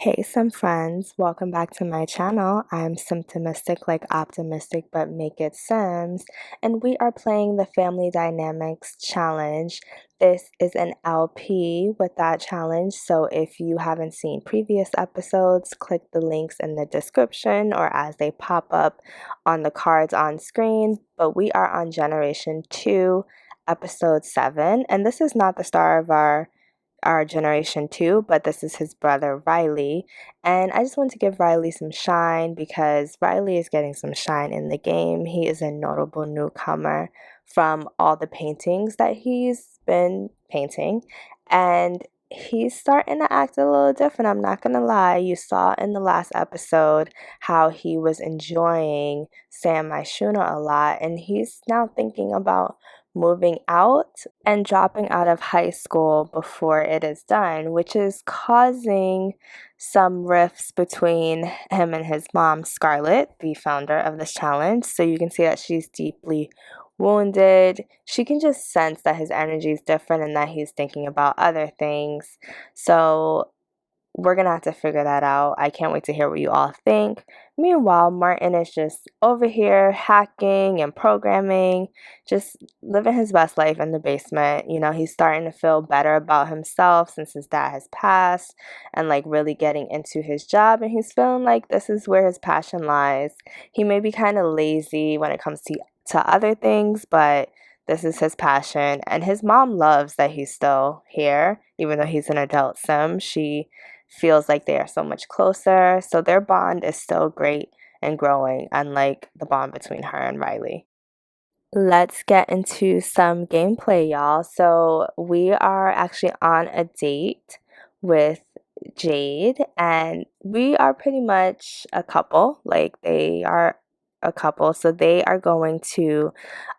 Hey, some friends, welcome back to my channel. I'm Symptomistic like optimistic, but make it Sims, and we are playing the Family Dynamics Challenge. This is an LP with that challenge, so if you haven't seen previous episodes, click the links in the description or as they pop up on the cards on screen. But we are on Generation 2, Episode 7, and this is not the star of our generation too, but this is his brother Riley. And I just want to give Riley some shine because Riley is getting some shine in the game. He is a notable newcomer from all the paintings that he's been painting. And he's starting to act a little different. I'm not gonna lie. You saw in the last episode how he was enjoying Sam Shuna a lot, and he's now thinking about moving out and dropping out of high school before it is done, which is causing some rifts between him and his mom, Scarlett, the founder of this challenge. So you can see that she's deeply wounded. She can just sense that his energy is different and that he's thinking about other things. So we're gonna have to figure that out. I can't wait to hear what you all think. Meanwhile, Martin is just over here hacking and programming, just living his best life in the basement. You know, he's starting to feel better about himself since his dad has passed and like really getting into his job. And he's feeling like this is where his passion lies. He may be kind of lazy when it comes to other things, but this is his passion. And his mom loves that he's still here, even though he's an adult sim. She feels like they are so much closer. So their bond is still great and growing, unlike the bond between her and Riley. Let's get into some gameplay, y'all. So we are actually on a date with Jade, and we are pretty much a couple. Like, they are a couple. So they are going to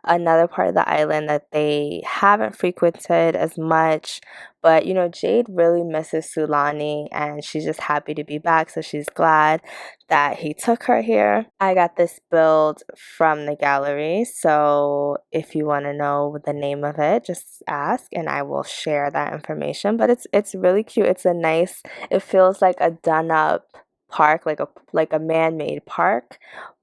another part of the island that they haven't frequented as much. But you know, Jade really misses Sulani and she's just happy to be back. So she's glad that he took her here. I got this build from the gallery. So if you want to know the name of it, just ask and I will share that information. But it's really cute. It's a nice, it feels like a done up park, like a man-made park,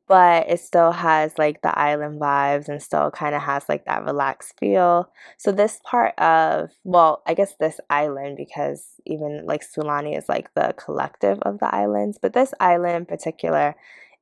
but it still has like the island vibes and still kind of has like that relaxed feel. So this part of, well, I guess this island, because even like Sulani is like the collective of the islands, but this island in particular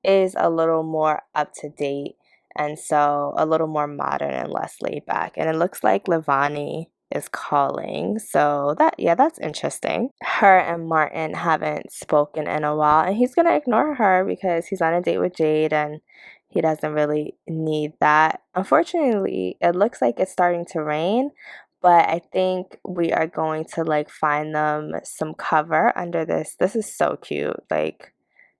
is a little more up to date and so a little more modern and less laid back. And it looks like Levani is calling. So that, yeah, that's interesting. Her and Martin haven't spoken in a while, and he's gonna ignore her because he's on a date with Jade and he doesn't really need that. Unfortunately, it looks like it's starting to rain, but I think we are going to like find them some cover under this. This is so cute. Like,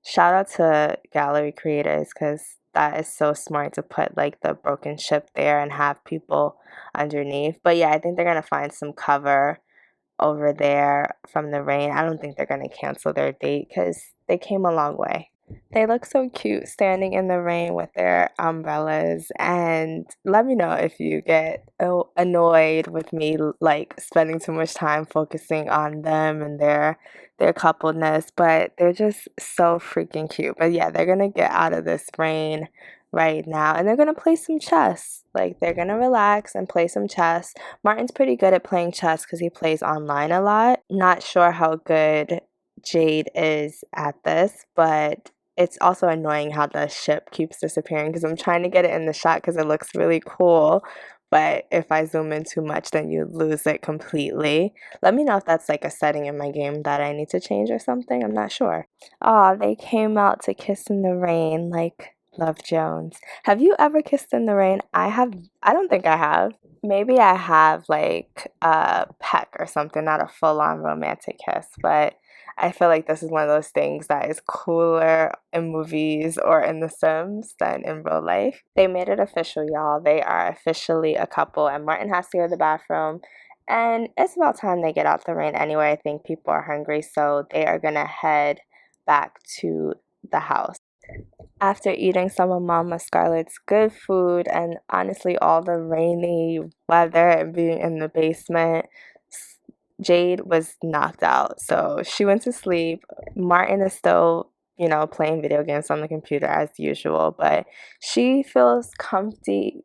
shout out to gallery creators because that is so smart to put like the broken ship there and have people underneath. But yeah, I think they're gonna find some cover over there from the rain. I don't think they're gonna cancel their date because they came a long way. They look so cute standing in the rain with their umbrellas. And let me know if you get annoyed with me like spending too much time focusing on them and their coupleness, but they're just so freaking cute. But yeah, they're gonna get out of this rain right now and they're gonna play some chess. Like, they're gonna relax and play some chess. Martin's pretty good at playing chess because he plays online a lot. Not sure how good Jade is at this, but it's also annoying how the ship keeps disappearing because I'm trying to get it in the shot because it looks really cool. But if I zoom in too much, then you lose it completely. Let me know if that's like a setting in my game that I need to change or something. I'm not sure. Aw, they came out to kiss in the rain like Love Jones. Have you ever kissed in the rain? I don't think I have. Maybe I have like a peck or something, not a full on romantic kiss, but I feel like this is one of those things that is cooler in movies or in The Sims than in real life. They made it official, y'all. They are officially a couple, and Martin has to go to the bathroom. And it's about time they get out the rain anyway. I think people are hungry, so they are gonna head back to the house. After eating some of Mama Scarlett's good food and honestly all the rainy weather and being in the basement, Jade was knocked out, so she went to sleep. Martin is still, playing video games on the computer as usual, but she feels comfy,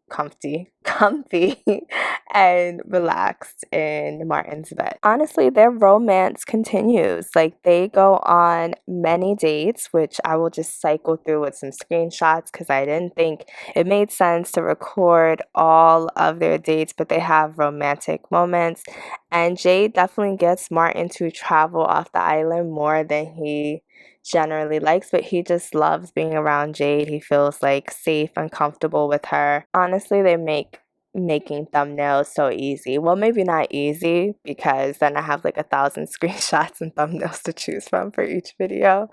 and relaxed in Martin's bed. Honestly, their romance continues. Like, they go on many dates, which I will just cycle through with some screenshots because I didn't think it made sense to record all of their dates, but they have romantic moments. And Jade definitely gets Martin to travel off the island more than he generally likes, but he just loves being around Jade. He feels like safe and comfortable with her. Honestly, they make making thumbnails so easy. Well, maybe not easy because then I have like 1,000 screenshots and thumbnails to choose from for each video.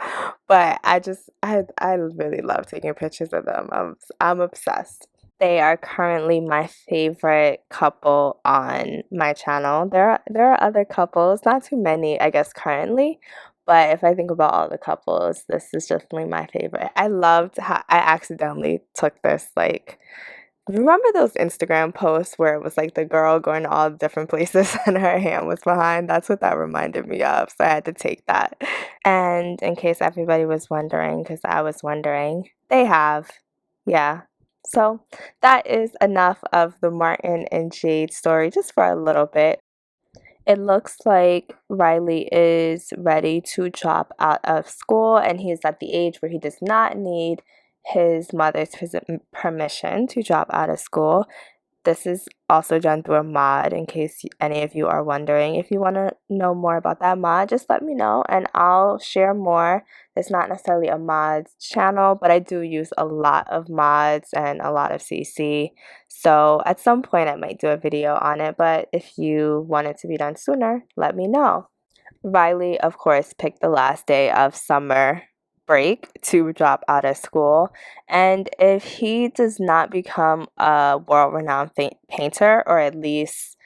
But I really love taking pictures of them. I'm obsessed. They are currently my favorite couple on my channel. There are other couples, not too many, I guess, currently. But if I think about all the couples, this is definitely my favorite. I loved how I accidentally took this, like, remember those Instagram posts where it was like the girl going to all different places and her hand was behind? That's what that reminded me of. So I had to take that. And in case everybody was wondering, because I was wondering, they have. Yeah. So that is enough of the Martin and Jade story just for a little bit. It looks like Riley is ready to drop out of school, and he's at the age where he does not need his mother's permission to drop out of school. This is also done through a mod, in case any of you are wondering. If you want to know more about that mod, just let me know and I'll share more. It's not necessarily a mods channel, but I do use a lot of mods and a lot of CC. So at some point I might do a video on it, but if you want it to be done sooner, let me know. Riley, of course, picked the last day of summer break to drop out of school. And if he does not become a world renowned painter, or at least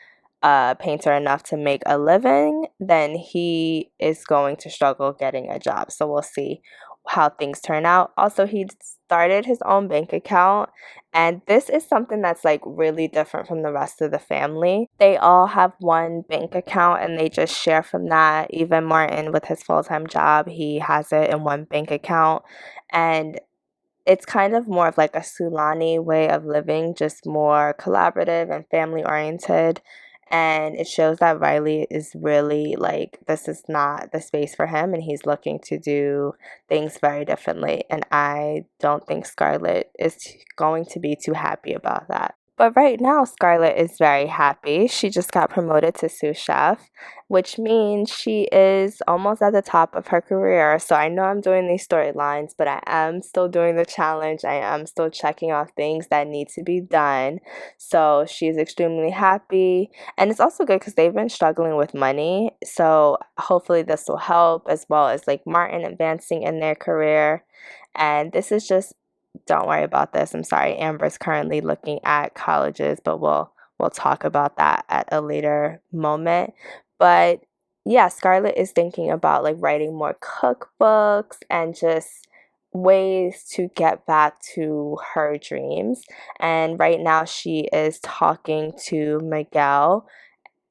a painter enough to make a living, then he is going to struggle getting a job. So we'll see how things turn out. Also, he started his own bank account, and this is something that's like really different from the rest of the family. They all have one bank account and they just share from that. Even Martin, with his full-time job, he has it in one bank account. And it's kind of more of like a Sulani way of living, just more collaborative and family oriented. And it shows that Riley is really like, this is not the space for him, and he's looking to do things very differently. And I don't think Scarlett is going to be too happy about that. But right now, Scarlett is very happy. She just got promoted to sous chef, which means she is almost at the top of her career. So I know I'm doing these storylines, but I am still doing the challenge. I am still checking off things that need to be done. So she's extremely happy. And it's also good because they've been struggling with money. So hopefully this will help, as well as like Martin advancing in their career. And this is just, don't worry about this. I'm sorry. Amber's currently looking at colleges, but we'll talk about that at a later moment. But yeah, Scarlett is thinking about like writing more cookbooks and just ways to get back to her dreams. And right now she is talking to Miguel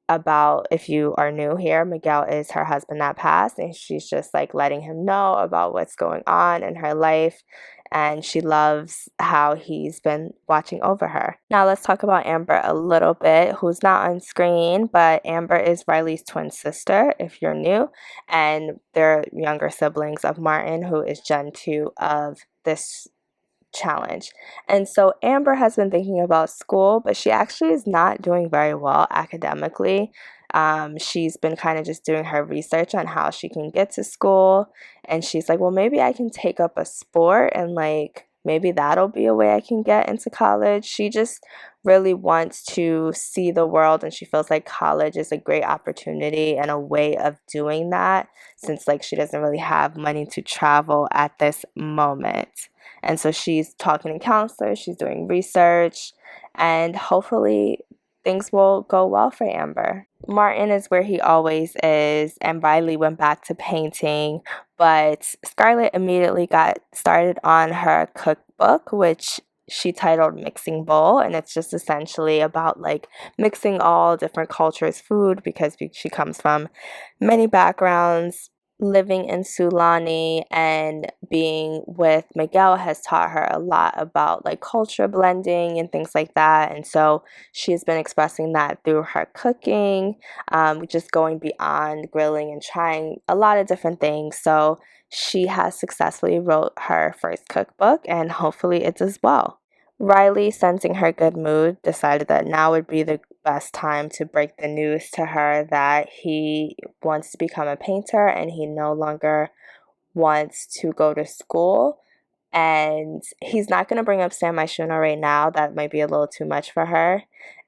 about, if you are new here, Miguel is her husband that passed, and she's just like letting him know about what's going on in her life, and she loves how he's been watching over her. Now let's talk about Amber a little bit, who's not on screen, but Amber is Riley's twin sister, if you're new, and they're younger siblings of Martin, who is Gen 2 of this challenge. And so Amber has been thinking about school, but she actually is not doing very well academically. She's been kind of just doing her research on how she can get to school, and she's like, well, maybe I can take up a sport, and like maybe that'll be a way I can get into college. She just really wants to see the world, and she feels like college is a great opportunity and a way of doing that, since like she doesn't really have money to travel at this moment. And so she's talking to counselors, she's doing research, and hopefully things will go well for Amber. Martin is where he always is, and Riley went back to painting, but Scarlett immediately got started on her cookbook, which she titled Mixing Bowl, and it's just essentially about like mixing all different cultures' food because she comes from many backgrounds. Living in Sulani and being with Miguel has taught her a lot about like culture blending and things like that. And so she's been expressing that through her cooking, just going beyond grilling and trying a lot of different things. So she has successfully wrote her first cookbook, and hopefully it does well. Riley, sensing her good mood, decided that now would be the best time to break the news to her that he wants to become a painter and he no longer wants to go to school. And he's not going to bring up San Myshuno right now. That might be a little too much for her.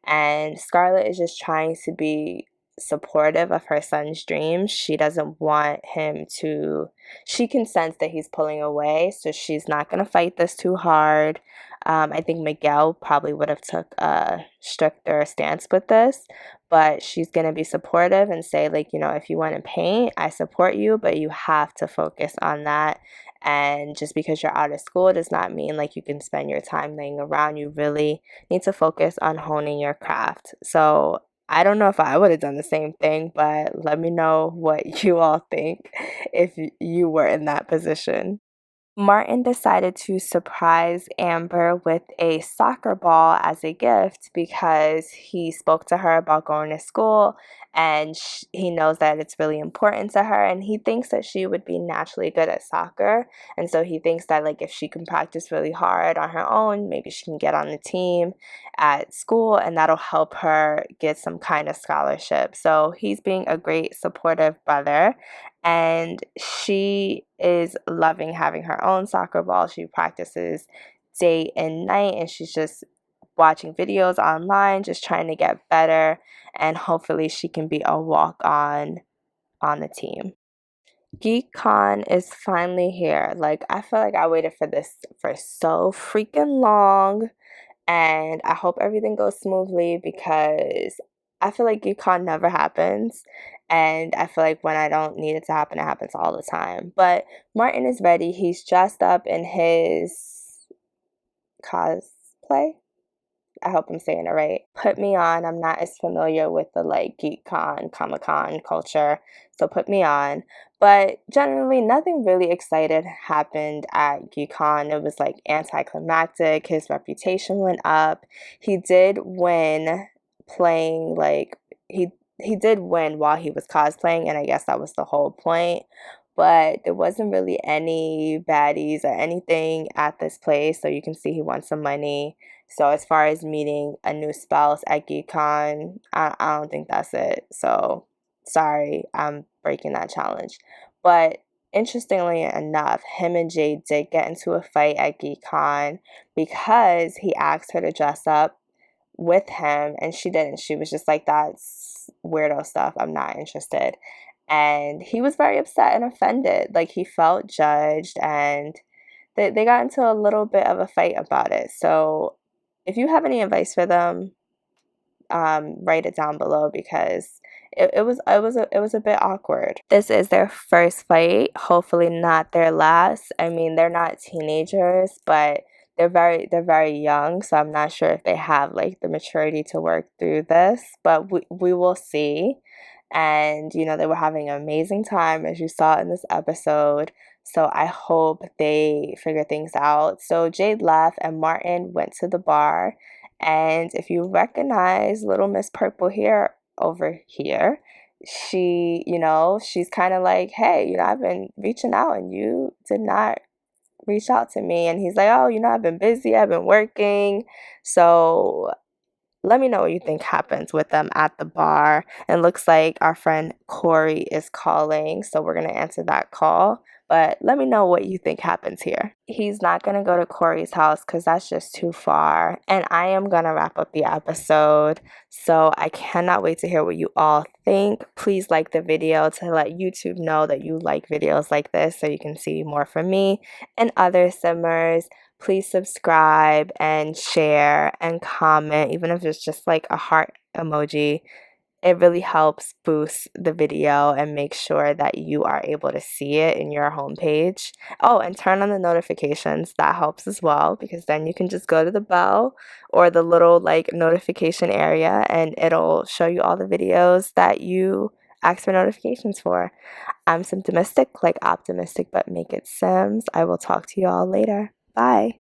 And Scarlett is just trying to be supportive of her son's dreams. She doesn't want him to, she can sense that he's pulling away, so she's not going to fight this too hard. I think Miguel probably would have took a stricter stance with this, but she's going to be supportive and say, like, you know, if you want to paint, I support you, but you have to focus on that. And just because you're out of school does not mean like you can spend your time laying around. You really need to focus on honing your craft. So I don't know if I would have done the same thing, but let me know what you all think if you were in that position. Martin decided to surprise Amber with a soccer ball as a gift because he spoke to her about going to school, and he knows that it's really important to her, and he thinks that she would be naturally good at soccer. And so he thinks that like if she can practice really hard on her own, maybe she can get on the team at school, and that'll help her get some kind of scholarship. So he's being a great supportive brother, and she is loving having her own soccer ball. She practices day and night, and she's just watching videos online, just trying to get better, and hopefully she can be a walk on the team. GeekCon is finally here. Like, I feel like I waited for this for so freaking long, and I hope everything goes smoothly because I feel like GeekCon never happens, and I feel like when I don't need it to happen, it happens all the time. But Martin is ready. He's dressed up in his cosplay. I hope I'm saying it right. Put me on. I'm not as familiar with the like GeekCon, Comic-Con culture, so put me on. But generally, nothing really excited happened at GeekCon. It was like anticlimactic. His reputation went up. He did win playing like he did win while he was cosplaying, and I guess that was the whole point. But there wasn't really any baddies or anything at this place, so you can see he won some money. So as far as meeting a new spouse at GeekCon, I don't think that's it. So sorry, I'm breaking that challenge. But interestingly enough, him and Jade did get into a fight at GeekCon because he asked her to dress up with him and she didn't. She was just like, that's weirdo stuff. I'm not interested. And he was very upset and offended. Like, he felt judged, and they got into a little bit of a fight about it. So if you have any advice for them, write it down below because it was a bit awkward. This is their first fight, hopefully not their last. I mean, they're not teenagers, but they're very young, so I'm not sure if they have like the maturity to work through this, but we will see. And you know, they were having an amazing time as you saw in this episode. So I hope they figure things out. So Jade left and Martin went to the bar. And if you recognize Little Miss Purple Hair over here, she, you know, she's kind of like, hey, you know, I've been reaching out and you did not reach out to me. And he's like, oh, you know, I've been busy, I've been working. So let me know what you think happens with them at the bar. And looks like our friend Corey is calling, so we're going to answer that call. But let me know what you think happens here. He's not going to go to Corey's house because that's just too far. And I am going to wrap up the episode. So I cannot wait to hear what you all think. Please like the video to let YouTube know that you like videos like this so you can see more from me and other simmers. Please subscribe and share and comment, even if it's just like a heart emoji. It really helps boost the video and make sure that you are able to see it in your homepage. Oh, and turn on the notifications. That helps as well, because then you can just go to the bell or the little like notification area and it'll show you all the videos that you asked for notifications for. I'm Symptomistic, like optimistic, but make it Sims. I will talk to you all later. Bye.